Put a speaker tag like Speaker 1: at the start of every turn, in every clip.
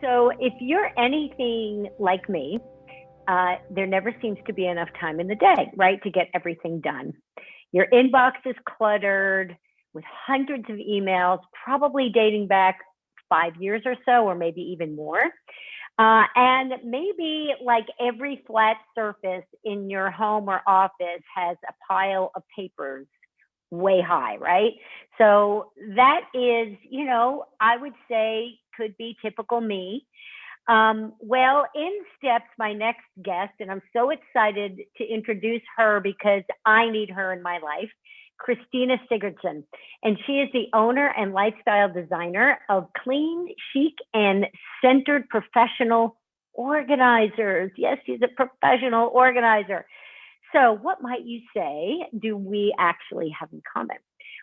Speaker 1: So if you're anything like me, there never seems to be enough time in the day, right, to get everything done. Your inbox is cluttered with hundreds of emails, probably dating back 5 years or so, or maybe even more. And maybe like every flat surface in your home or office has a pile of papers way high, right? So that is, I would say could be typical me. Well, in steps my next guest, and I'm so excited to introduce her because I need her in my life, Cristina Sigurdson. And she is the owner and lifestyle designer of Clean, Chic, and Centered Professional Organizers. Yes, she's a professional organizer. So, what might you say do we actually have in common?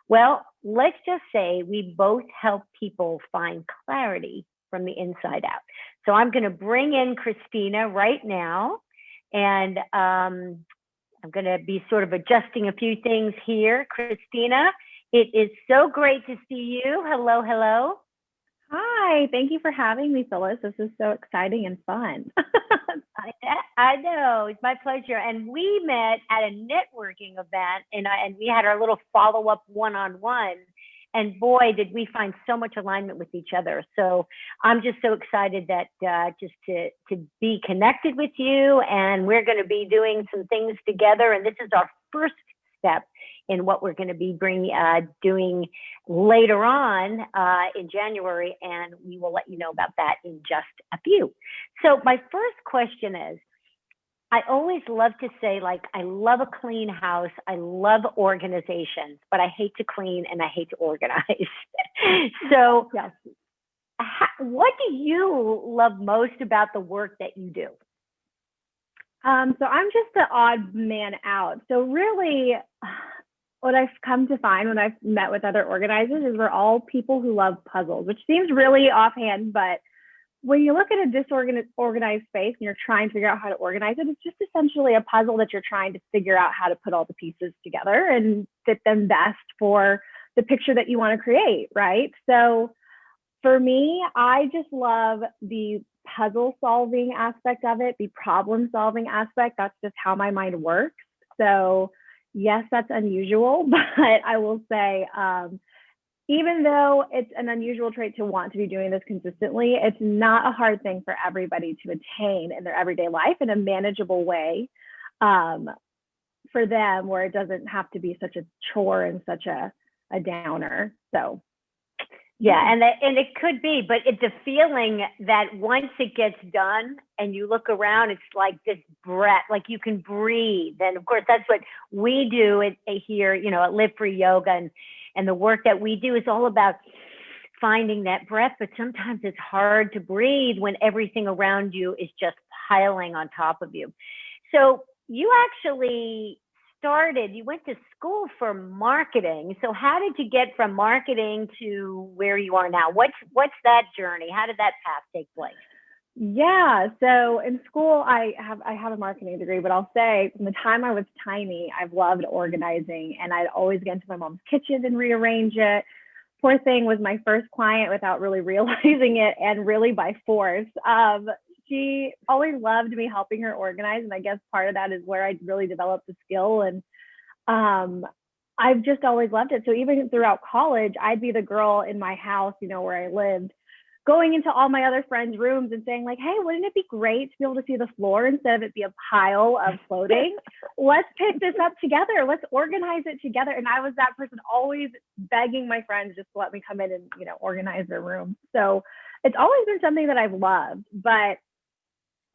Speaker 1: Well, let's just say we both help people find clarity from the inside out. So I'm going to bring in Cristina right now, and I'm going to be sort of adjusting a few things here. Cristina, it is so great to see you. Hello, hello.
Speaker 2: Hi, thank you for having me, Phyllis. This is so exciting and fun.
Speaker 1: I know, it's my pleasure. And we met at a networking event, and we had our little follow-up one-on-one. And boy, did we find so much alignment with each other. So I'm just so excited that just to be connected with you, and we're going to be doing some things together. And this is our first step in what we're going to be doing later on in January, and we will let you know about that in just a few. So my first question is, I always love to say, like, I love a clean house. I love organization, but I hate to clean and I hate to organize. So
Speaker 2: Yes.
Speaker 1: What do you love most about the work that you do?
Speaker 2: So I'm just the odd man out. So really, what I've come to find when I've met with other organizers is we're all people who love puzzles, which seems really offhand, but when you look at a disorganized space and you're trying to figure out how to organize it, it's just essentially a puzzle that you're trying to figure out how to put all the pieces together and fit them best for the picture that you want to create, right? So for me, I just love the puzzle solving aspect of it, the problem solving aspect. That's just how my mind works. So yes, that's unusual, but I will say, even though it's an unusual trait to want to be doing this consistently, it's not a hard thing for everybody to attain in their everyday life in a manageable way for them, where it doesn't have to be such a chore and such a downer. So
Speaker 1: yeah, and it could be, but it's a feeling that once it gets done and you look around, it's like this breath, like you can breathe. And of course, that's what we do here, at Live Free Yoga, and the work that we do is all about finding that breath, but sometimes it's hard to breathe when everything around you is just piling on top of you. So you actually you went to school for marketing. So how did you get from marketing to where you are now? What's that journey? How did that path take place?
Speaker 2: Yeah, so in school, I have a marketing degree, but I'll say from the time I was tiny, I've loved organizing, and I'd always get into my mom's kitchen and rearrange it. Poor thing was my first client without really realizing it, and really by force. She always loved me helping her organize, and I guess part of that is where I really developed the skill, and I've just always loved it. So even throughout college, I'd be the girl in my house, where I lived, going into all my other friends' rooms and saying like, hey, wouldn't it be great to be able to see the floor instead of it be a pile of clothing? Let's pick this up together. Let's organize it together. And I was that person always begging my friends just to let me come in and, organize their room. So it's always been something that I've loved. But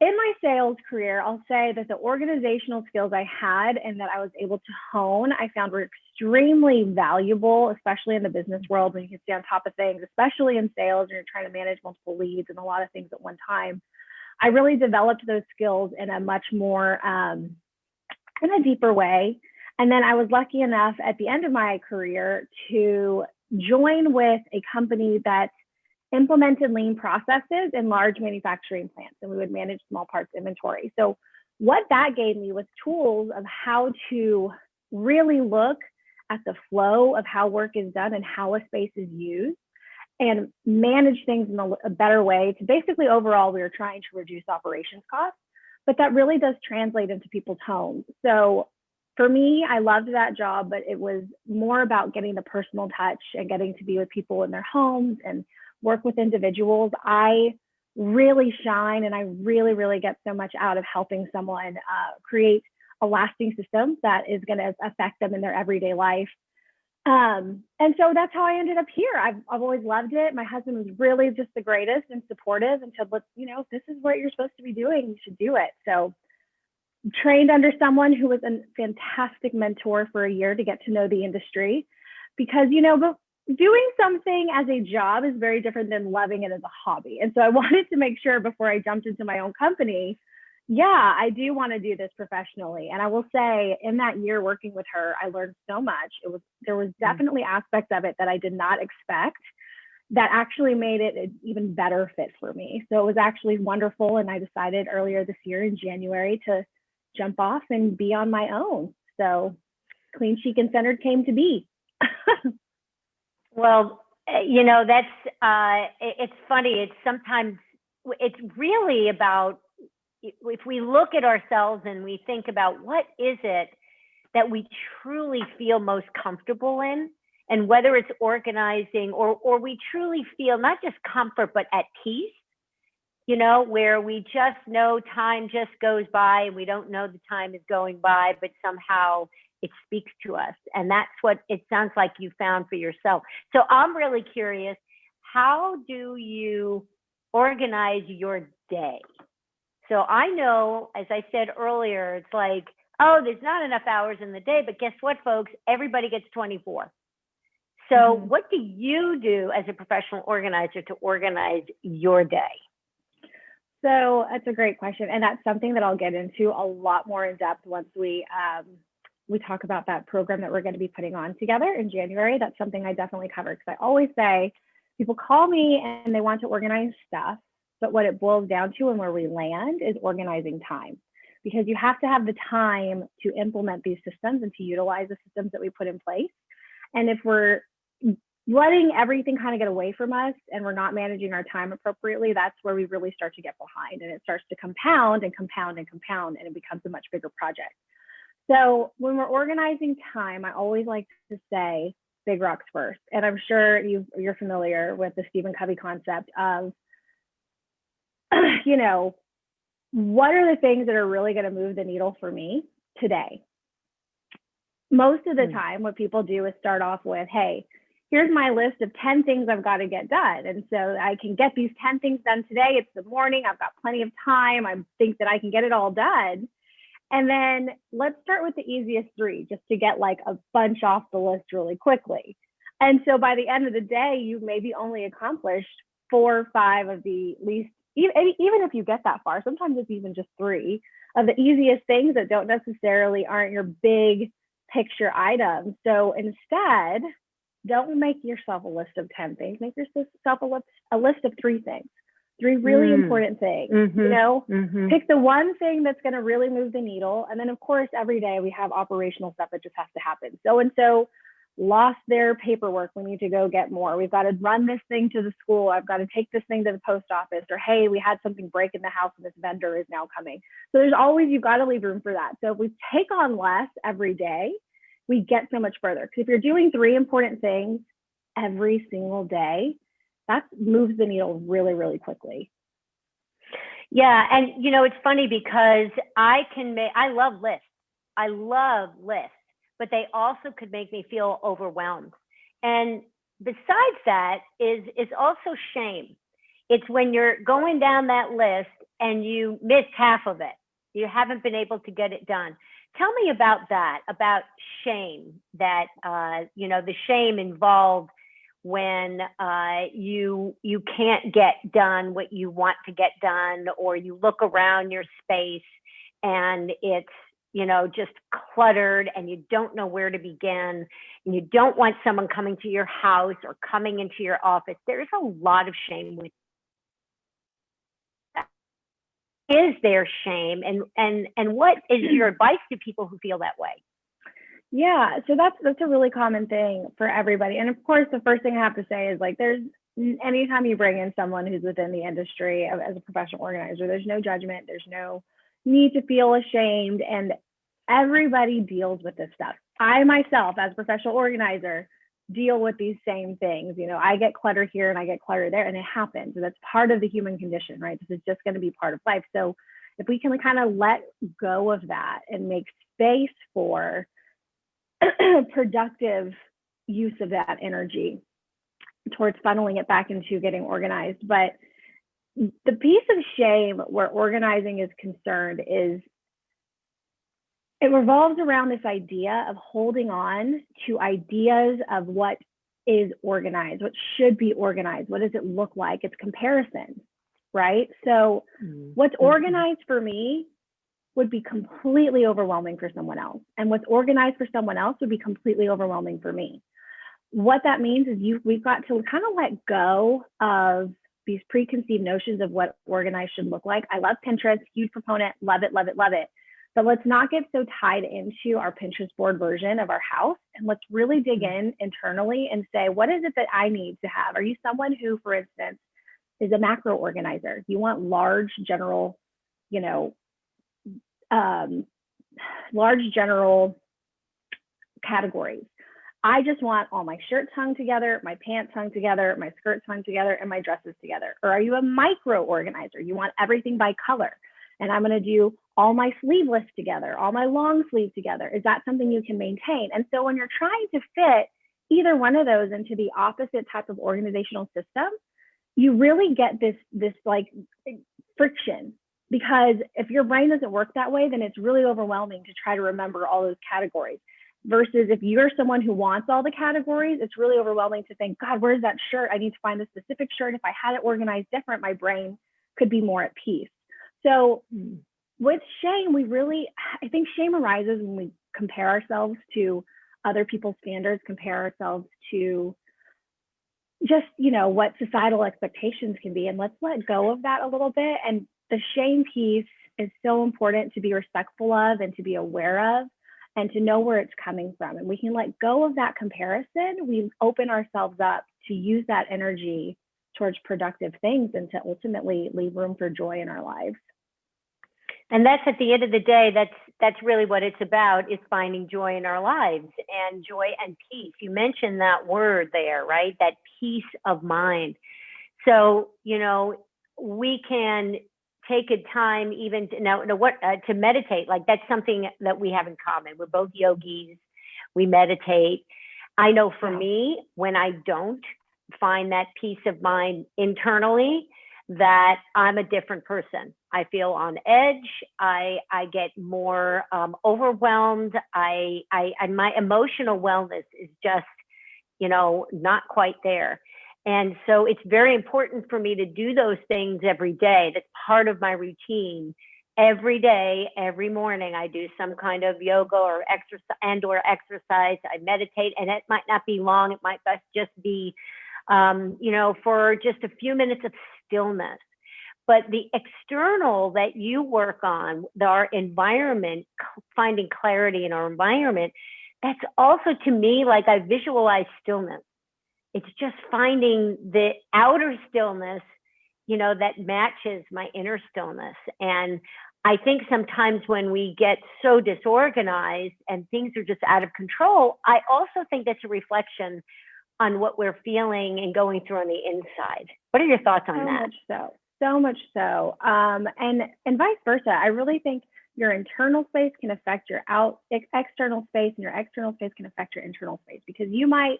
Speaker 2: in my sales career, I'll say that the organizational skills I had and that I was able to hone, I found were extremely valuable, especially in the business world when you can stay on top of things, especially in sales and you're trying to manage multiple leads and a lot of things at one time. I really developed those skills in a much more, in a deeper way. And then I was lucky enough at the end of my career to join with a company that implemented lean processes in large manufacturing plants, and we would manage small parts inventory. So what that gave me was tools of how to really look at the flow of how work is done and how a space is used, and manage things in a better way to basically overall, we were trying to reduce operations costs, but that really does translate into people's homes. So for me, I loved that job, but it was more about getting the personal touch and getting to be with people in their homes and work with individuals. I really shine and I really, really get so much out of helping someone create a lasting system that is going to affect them in their everyday life. And so that's how I ended up here. I've always loved it. My husband was really just the greatest and supportive and said, let's, if this is what you're supposed to be doing, you should do it. So trained under someone who was a fantastic mentor for a year to get to know the industry, because, but doing something as a job is very different than loving it as a hobby. And so I wanted to make sure before I jumped into my own company, yeah, I do want to do this professionally. And I will say in that year working with her, I learned so much. There was definitely aspects of it that I did not expect that actually made it an even better fit for me. So it was actually wonderful. And I decided earlier this year in January to jump off and be on my own. So Clean, Chic and Centered came to be.
Speaker 1: Well, that's, it's funny. It's really about, if we look at ourselves and we think about what is it that we truly feel most comfortable in, and whether it's organizing or we truly feel not just comfort, but at peace, where we just know time just goes by and we don't know the time is going by, but somehow it speaks to us. And that's what it sounds like you found for yourself. So I'm really curious, how do you organize your day? So I know, as I said earlier, it's like, oh, there's not enough hours in the day, but guess what, folks? Everybody gets 24. So what do you do as a professional organizer to organize your day?
Speaker 2: So that's a great question. And that's something that I'll get into a lot more in depth once we talk about that program that we're going to be putting on together in January. That's something I definitely cover, because I always say people call me and they want to organize stuff, but what it boils down to and where we land is organizing time, because you have to have the time to implement these systems and to utilize the systems that we put in place. And if we're letting everything kind of get away from us and we're not managing our time appropriately, that's where we really start to get behind, and it starts to compound and compound and compound, and it becomes a much bigger project. So when we're organizing time, I always like to say big rocks first. And I'm sure you're familiar with the Stephen Covey concept of, what are the things that are really going to move the needle for me today? Most of the time, what people do is start off with, hey, here's my list of 10 things I've got to get done. And so I can get these 10 things done today. It's the morning. I've got plenty of time. I think that I can get it all done. And then let's start with the easiest 3, just to get like a bunch off the list really quickly. And so by the end of the day, you've maybe only accomplished 4 or 5 of the least, even if you get that far, sometimes it's even just 3 of the easiest things that don't necessarily aren't your big picture items. So instead, don't make yourself a list of 10 things. Make yourself a list of 3 things. 3 really important things, pick the one thing that's going to really move the needle. And then of course, every day we have operational stuff that just has to happen. So lost their paperwork. We need to go get more. We've got to run this thing to the school. I've got to take this thing to the post office, or, hey, we had something break in the house and this vendor is now coming. So you've got to leave room for that. So if we take on less every day, we get so much further. Because if you're doing 3 important things every single day, that moves the needle really, really quickly.
Speaker 1: Yeah. And, it's funny because I love lists, but they also could make me feel overwhelmed. And besides that is also shame. It's when you're going down that list and you miss half of it. You haven't been able to get it done. Tell me about that, about shame, that, the shame involved when you can't get done what you want to get done, or you look around your space and it's, just cluttered and you don't know where to begin, and you don't want someone coming to your house or coming into your office. There's a lot of shame with that. Is there shame? And what is your advice to people who feel that way?
Speaker 2: Yeah, so that's a really common thing for everybody. And of course, the first thing I have to say is, like, there's anytime you bring in someone who's within the industry as a professional organizer, there's no judgment, there's no need to feel ashamed, and everybody deals with this stuff. I myself, as a professional organizer, deal with these same things. You know, I get clutter here and I get clutter there, and it happens. And that's part of the human condition, right? This is just going to be part of life. So if we can kind of let go of that and make space for productive use of that energy towards funneling it back into getting organized. But the piece of shame where organizing is concerned is it revolves around this idea of holding on to ideas of what is organized, what should be organized, what does it look like? It's comparison, right? So what's organized for me would be completely overwhelming for someone else. And what's organized for someone else would be completely overwhelming for me. What that means is we've got to kind of let go of these preconceived notions of what organized should look like. I love Pinterest, huge proponent, love it, love it, love it. But let's not get so tied into our Pinterest board version of our house. And let's really dig in internally and say, what is it that I need to have? Are you someone who, for instance, is a macro organizer? You want large general, you know, large general categories. I just want all my shirts hung together, my pants hung together, my skirts hung together, and my dresses together. Or are you a micro organizer? You want everything by color. And I'm going to do all my sleeveless together, all my long sleeves together. Is that something you can maintain? And so when you're trying to fit either one of those into the opposite type of organizational system, you really get this like friction. Because if your brain doesn't work that way, then it's really overwhelming to try to remember all those categories. Versus if you're someone who wants all the categories, it's really overwhelming to think, God, where's that shirt? I need to find the specific shirt. If I had it organized different, my brain could be more at peace. So with shame, I think shame arises when we compare ourselves to other people's standards, compare ourselves to just, you know, what societal expectations can be. And let's let go of that a little bit. And the shame piece is so important to be respectful of and to be aware of and to know where it's coming from. And we can let go of that comparison. We open ourselves up to use that energy towards productive things and to ultimately leave room for joy in our lives.
Speaker 1: And that's at the end of the day, that's really what it's about, is finding joy in our lives, and joy and peace. You mentioned that word there, right? That peace of mind. So, you know, we can take a time even to meditate. Like, that's something that we have in common. We're both yogis. We meditate. I know for me, when I don't find that peace of mind internally, that I'm a different person. I feel on edge. I get more overwhelmed. And my emotional wellness is just, you know, not quite there. And so it's very important for me to do those things every day. That's part of my routine. Every day, every morning, I do some kind of yoga or exercise. I meditate, and it might not be long. It might just be, you know, for just a few minutes of stillness. But the external that you work on, our environment, finding clarity in our environment, that's also, to me, like, I visualize stillness. It's just finding the outer stillness, you know, that matches my inner stillness. And I think sometimes when we get so disorganized and things are just out of control, I also think that's a reflection on what we're feeling and going through on the inside. What are your thoughts on that?
Speaker 2: So much so. And vice versa. I really think your internal space can affect your external space, and your external space can affect your internal space, because you might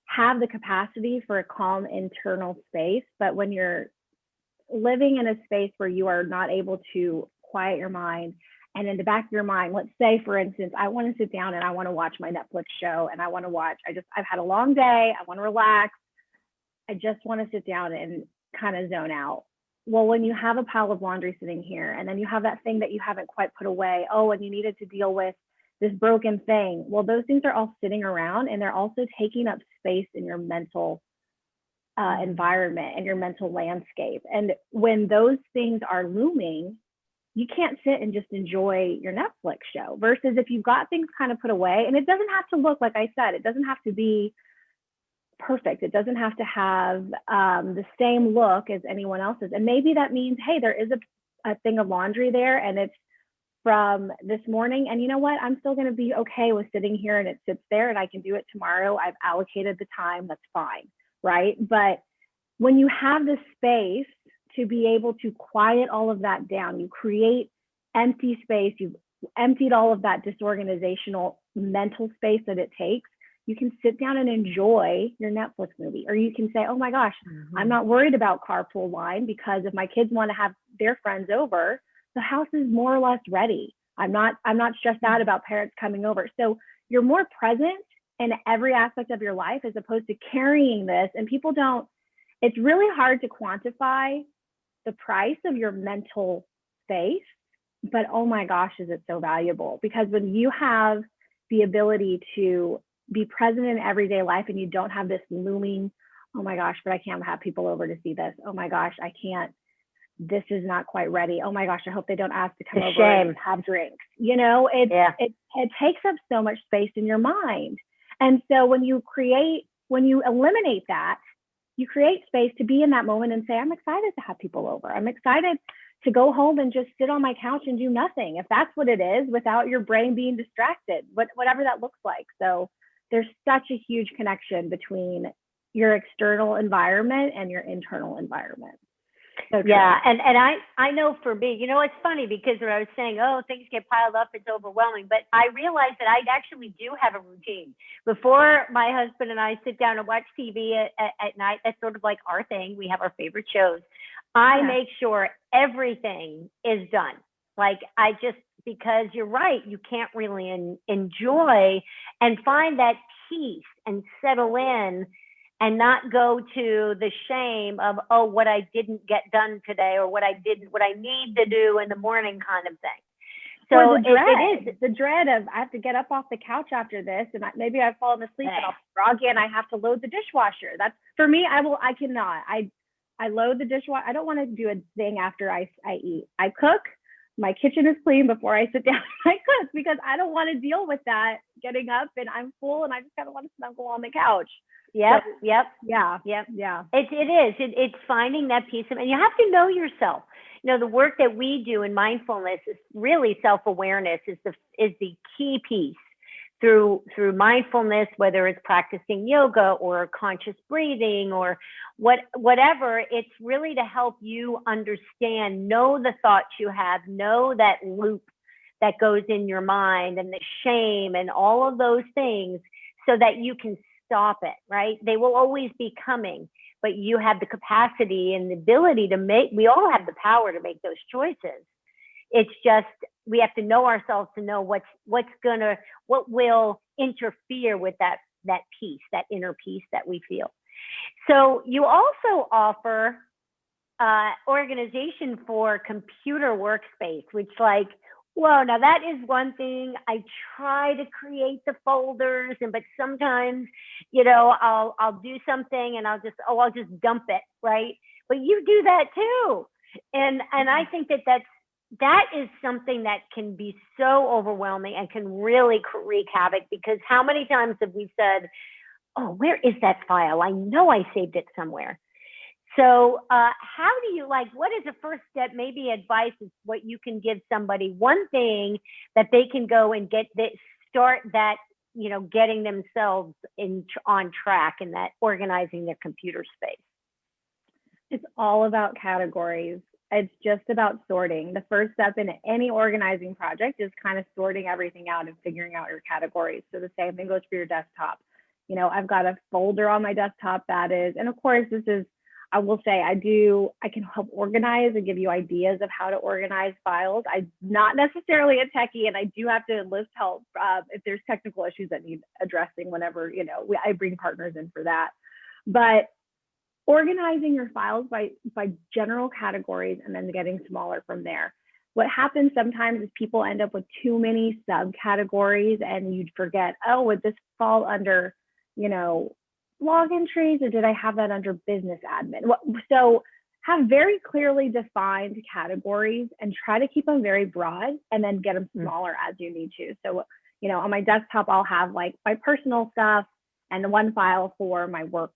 Speaker 2: have the capacity for a calm internal space, but when you're living in a space where you are not able to quiet your mind, and in the back of your mind, let's say, for instance, I want to sit down and I want to watch my Netflix show, and I've had a long day, I want to relax, I just want to sit down and kind of zone out. Well, when you have a pile of laundry sitting here, and then you have that thing that you haven't quite put away, and you needed to deal with this broken thing. Well, those things are all sitting around, and they're also taking up space in your mental environment and your mental landscape. And when those things are looming, you can't sit and just enjoy your Netflix show. Versus if you've got things kind of put away, and it doesn't have to look, like I said, it doesn't have to be perfect. It doesn't have to have the same look as anyone else's. And maybe that means, hey, there is a thing of laundry there and it's from this morning. And you know what? I'm still going to be okay with sitting here and it sits there and I can do it tomorrow. I've allocated the time. That's fine. Right. But when you have the space to be able to quiet all of that down, you create empty space, you've emptied all of that disorganizational mental space that it takes, you can sit down and enjoy your Netflix movie. Or you can say, oh my gosh, I'm not worried about carpool line because if my kids want to have their friends over, the house is more or less ready. I'm not stressed out about parents coming over. So you're more present in every aspect of your life as opposed to carrying this. And people don't, it's really hard to quantify the price of your mental space, but oh my gosh, is it so valuable? Because when you have the ability to be present in everyday life and you don't have this looming, oh my gosh, but I can't have people over to see this. Oh my gosh, I can't, this is not quite ready. Oh my gosh, I hope they don't ask to come over and have drinks. You know, it takes up so much space in your mind. And so when you eliminate that, you create space to be in that moment and say, I'm excited to have people over. I'm excited to go home and just sit on my couch and do nothing. If that's what it is, without your brain being distracted, whatever that looks like. So there's such a huge connection between your external environment and your internal environment. So
Speaker 1: yeah, and I know for me, you know, it's funny because when I was saying, oh, things get piled up, it's overwhelming, but I realized that I actually do have a routine. Before my husband and I sit down and watch TV at night, that's sort of like our thing. We have our favorite shows. I make sure everything is done. Like because you're right, you can't really enjoy and find that peace and settle in and not go to the shame of, oh, what I didn't get done today or what I need to do in the morning kind of thing. So it is
Speaker 2: the dread of I have to get up off the couch after this and maybe I've fallen asleep and I'll be groggy and I have to load the dishwasher. That's for me. I cannot. I load the dishwasher. I don't want to do a thing after I eat. I cook. My kitchen is clean before I sit down. I cook because I don't want to deal with that getting up and I'm full and I just kind of want to snuggle on the couch.
Speaker 1: Yep.
Speaker 2: So,
Speaker 1: Yeah. It's finding that peace and you have to know yourself. You know, the work that we do in mindfulness is really self-awareness is the key piece through mindfulness, whether it's practicing yoga or conscious breathing or whatever. It's really to help you understand, know the thoughts you have, know that loop that goes in your mind and the shame and all of those things so that you can stop it, right? They will always be coming, but you have the capacity and the ability to we all have the power to make those choices. It's just, we have to know ourselves to know what will interfere with that peace, that inner peace that we feel. So you also offer organization for computer workspace, which whoa, now that is one thing. I try to create the folders, but sometimes, you know, I'll do something and I'll just dump it, right? But you do that too, and I think that is something that can be so overwhelming and can really wreak havoc, because how many times have we said, oh, where is that file? I know I saved it somewhere. So how do you what is the first step, maybe advice is what you can give somebody, one thing that they can go and start that, you know, getting themselves on track in that organizing their computer space?
Speaker 2: It's all about categories. It's just about sorting. The first step in any organizing project is kind of sorting everything out and figuring out your categories. So the same thing goes for your desktop. You know, I've got a folder on my desktop that is, and of course, I will say I can help organize and give you ideas of how to organize files. I'm not necessarily a techie, and I do have to enlist help if there's technical issues that need addressing whenever, you know, I bring partners in for that. But organizing your files by general categories and then getting smaller from there. What happens sometimes is people end up with too many subcategories and you'd forget, oh, would this fall under, you know, log entries, or did I have that under business admin? So have very clearly defined categories and try to keep them very broad and then get them smaller as you need to. So, you know, on my desktop, I'll have my personal stuff, and one file for my work,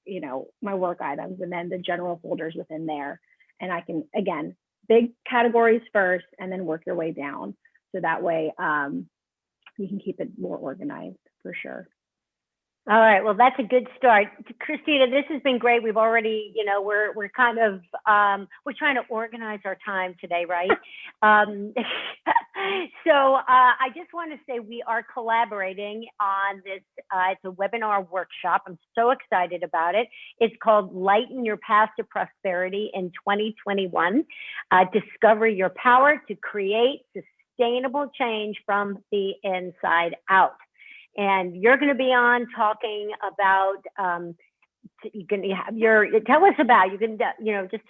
Speaker 2: my work items, and then the general folders within there. And I can, again, big categories first and then work your way down. So that way you can keep it more organized for sure.
Speaker 1: All right. Well, that's a good start. Cristina, this has been great. We've already, we're kind of, we're trying to organize our time today, right? So I just want to say we are collaborating on this. It's a webinar workshop. I'm so excited about it. It's called Lighten Your Path to Prosperity in 2021. Discover your power to create sustainable change from the inside out. And you're going to be on talking about, you're going to have tell us about, you can, just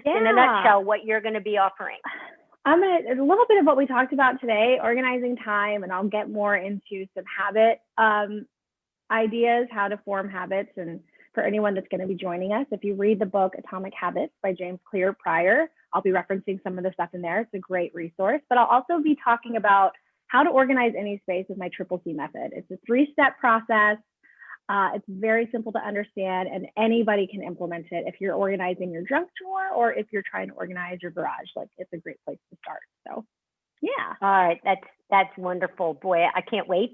Speaker 1: in a nutshell, what you're going to be offering.
Speaker 2: A little bit of what we talked about today, organizing time, and I'll get more into some habit ideas, how to form habits. And for anyone that's going to be joining us, if you read the book Atomic Habits by James Clear Pryor, I'll be referencing some of the stuff in there. It's a great resource, but I'll also be talking about how to organize any space with my Triple C method. It's a 3-step process. It's very simple to understand, and anybody can implement it. If you're organizing your junk drawer or if you're trying to organize your garage, it's a great place to start. So, yeah.
Speaker 1: All right, that's wonderful. Boy, I can't wait.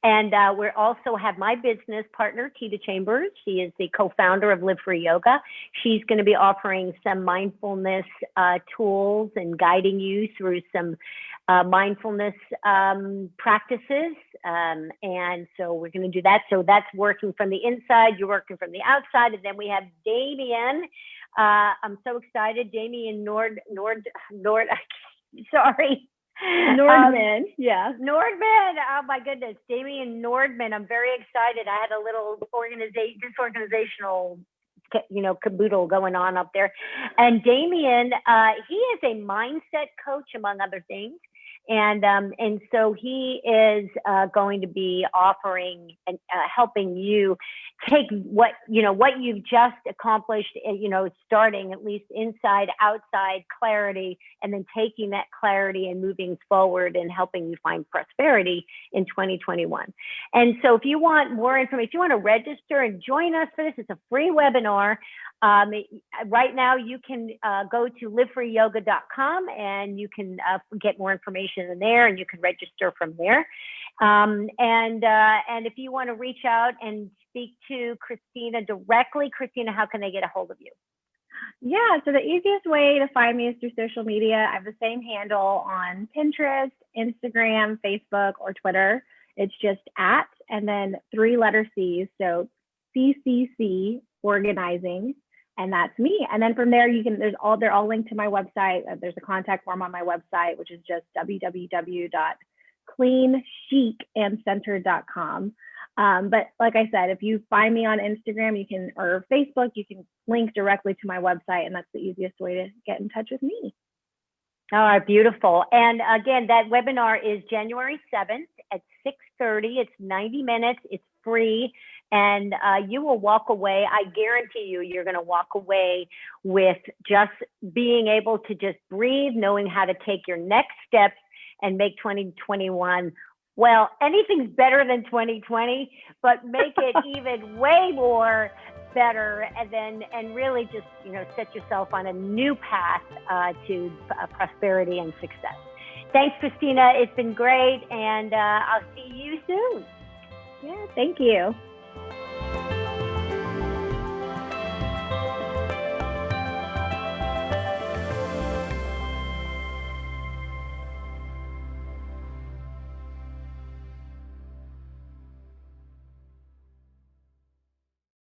Speaker 1: And we also have my business partner, Tita Chambers. She is the co-founder of Live Free Yoga. She's going to be offering some mindfulness tools and guiding you through some mindfulness practices. And so we're going to do that. So that's working from the inside, you're working from the outside. And then we have Damien. I'm so excited. Damien sorry.
Speaker 2: Nordman, yeah.
Speaker 1: Nordman, oh my goodness, Damien Nordman. I'm very excited. I had a little disorganizational, caboodle going on up there. And Damien, he is a mindset coach, among other things. And so he is going to be offering and helping you take what you've just accomplished, starting at least inside, outside clarity, and then taking that clarity and moving forward and helping you find prosperity in 2021. And so if you want more information, if you want to register and join us for this, it's a free webinar. Right now you can go to livefreeyoga.com and you can get more information in there, and you can register from there. And if you want to reach out and speak to Cristina directly, Cristina, how can they get a hold of you?
Speaker 2: Yeah, so the easiest way to find me is through social media. I have the same handle on Pinterest, Instagram, Facebook, or Twitter. It's just @ and then 3 letter C's, so CCC Organizing, and that's me. And then from there, they're all linked to my website. There's a contact form on my website, which is just www.cleanchicandcentered.com. But like I said, if you find me on Instagram, or Facebook, you can link directly to my website, and that's the easiest way to get in touch with me.
Speaker 1: All right, beautiful. And again, that webinar is January 7th at 6:30. It's 90 minutes. It's free. And you will walk away. I guarantee you're going to walk away with just being able to just breathe, knowing how to take your next steps and make 2021. Well, anything's better than 2020, but make it even way more better, and really just set yourself on a new path to prosperity and success. Thanks, Cristina. It's been great, and I'll see you soon.
Speaker 2: Yeah, thank you.